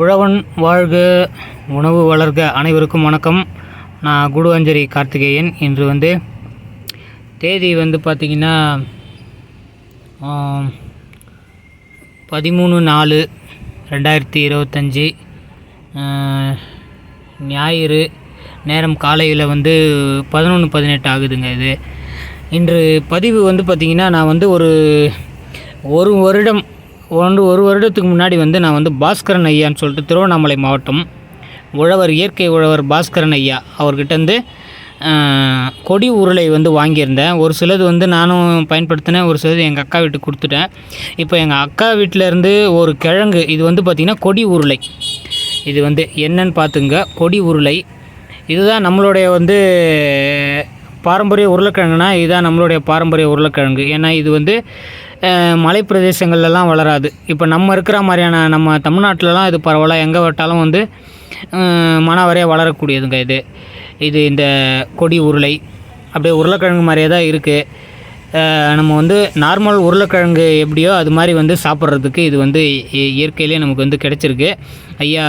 உழவன் வாழ்க உணவு வளர்க அனைவருக்கும் வணக்கம். நான் குடுவஞ்சேரி கார்த்திகேயன். இன்று தேதி பார்த்திங்கன்னா 13/4/2025 ஞாயிறு. நேரம் காலையில் 11:18 ஆகுதுங்க. இது இன்று பதிவு பார்த்திங்கன்னா நான் ஒரு வருடத்துக்கு முன்னாடி நான் பாஸ்கரன் ஐயான்னு சொல்லிட்டு திருவண்ணாமலை மாவட்டம் இயற்கை உழவர் பாஸ்கரன் ஐயா அவர்கிட்ட கொடி உருளை வாங்கியிருந்தேன். ஒரு சிலது நானும் பயன்படுத்தினேன், ஒரு சிலது எங்கள் அக்கா வீட்டுக்கு கொடுத்துட்டேன். இப்போ எங்கள் அக்கா வீட்டிலேருந்து ஒரு கிழங்கு இது பார்த்திங்கன்னா கொடி உருளை. இது என்னன்னு பார்த்துங்க. கொடி உருளை இதுதான் நம்மளுடைய பாரம்பரிய உருளைக்கிழங்குனா இதுதான் நம்மளுடைய பாரம்பரிய உருளைக்கிழங்கு. ஏன்னா இது மலை பிரதேசங்கள்லாம் வளராது. இப்போ நம்ம இருக்கிற மாதிரியான நம்ம தமிழ்நாட்டிலலாம் இது பரவாயில்ல, எங்கே விட்டாலும் மானாவாரியாக வளரக்கூடியதுங்க. இது இந்த கொடி உருளை அப்படியே உருளைக்கிழங்கு மாதிரியே தான் இருக்குது. நம்ம நார்மல் உருளைக்கிழங்கு எப்படியோ அது மாதிரி சாப்பிட்றதுக்கு இது இயற்கையிலே நமக்கு கிடைச்சிருக்கு. ஐயா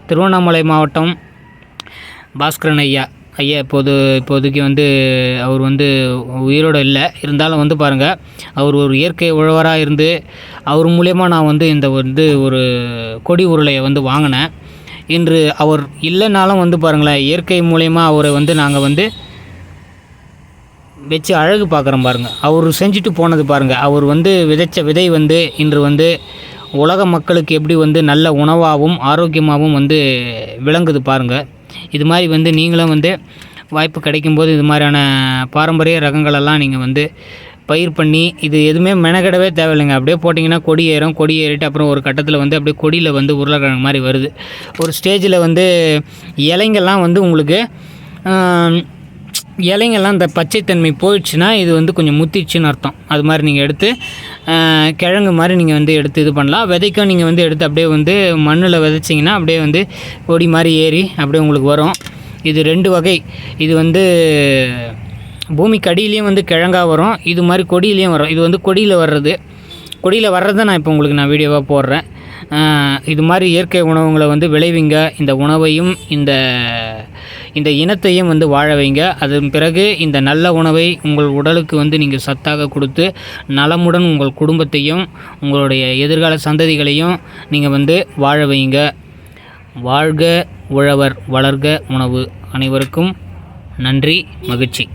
திருவண்ணாமலை மாவட்டம் பாஸ்கரன் ஐயா இப்போதைக்கு அவர் உயிரோடு இல்லை. இருந்தாலும் பாருங்கள், அவர் ஒரு இயற்கை உழவராக இருந்து அவர் மூலயமா நான் இந்த ஒரு கொடி உருளையை வாங்கினேன். இன்று அவர் இல்லைனாலும் பாருங்களேன், இயற்கை மூலயமா அவரை நாங்கள் வச்சு அழகு பார்க்குறோம் பாருங்கள். அவர் செஞ்சுட்டு போனது பாருங்கள். அவர் விதைச்ச விதை இன்று உலக மக்களுக்கு எப்படி நல்ல உணவாகவும் ஆரோக்கியமாகவும் விளங்குது பாருங்கள். இது மாதிரி நீங்களும் வாய்ப்பு கிடைக்கும்போது இது மாதிரியான பாரம்பரிய ரகங்களெல்லாம் நீங்கள் பயிர் பண்ணி, இது எதுவுமே மெனக்கெடவே தேவையில்லைங்க. அப்படியே போட்டிங்கன்னா கொடி ஏறும். கொடி ஏறிட்டு அப்புறம் ஒரு கட்டத்தில் அப்படியே கொடியில் உருளைக்கிழங்கு மாதிரி வருது. ஒரு ஸ்டேஜில் இலைங்கள்லாம் உங்களுக்கு இலைங்கள்லாம் இந்த பச்சைத்தன்மை போயிடுச்சுன்னா இது கொஞ்சம் முத்திடுச்சுன்னு அர்த்தம். அது மாதிரி நீங்கள் எடுத்து கிழங்கு மாதிரி நீங்கள் எடுத்து இது பண்ணலாம். விதைக்கும் நீங்கள் எடுத்து அப்படியே மண்ணில் விதைச்சிங்கன்னா அப்படியே கொடி மாதிரி ஏறி அப்படியே உங்களுக்கு வரும். இது 2 வகை. இது பூமிக்கு அடியிலையும் கிழங்காக வரும், இது மாதிரி கொடியிலையும் வரும். இது கொடியில் வர்றதை நான் இப்போ உங்களுக்கு வீடியோவாக போடுறேன். இது மாதிரி இயற்கை உணவுங்களை விளைவிங்க. இந்த உணவையும் இந்த இனத்தையும் வாழ வைங்க. அதன் பிறகு இந்த நல்ல உணவை உங்கள் உடலுக்கு நீங்கள் சத்தாக கொடுத்து நலமுடன் உங்கள் குடும்பத்தையும் உங்களுடைய எதிர்கால சந்ததிகளையும் நீங்கள் வாழ வைங்க. வாழ்க உழவர், வளர்க உணவு. அனைவருக்கும் நன்றி, மகிழ்ச்சி.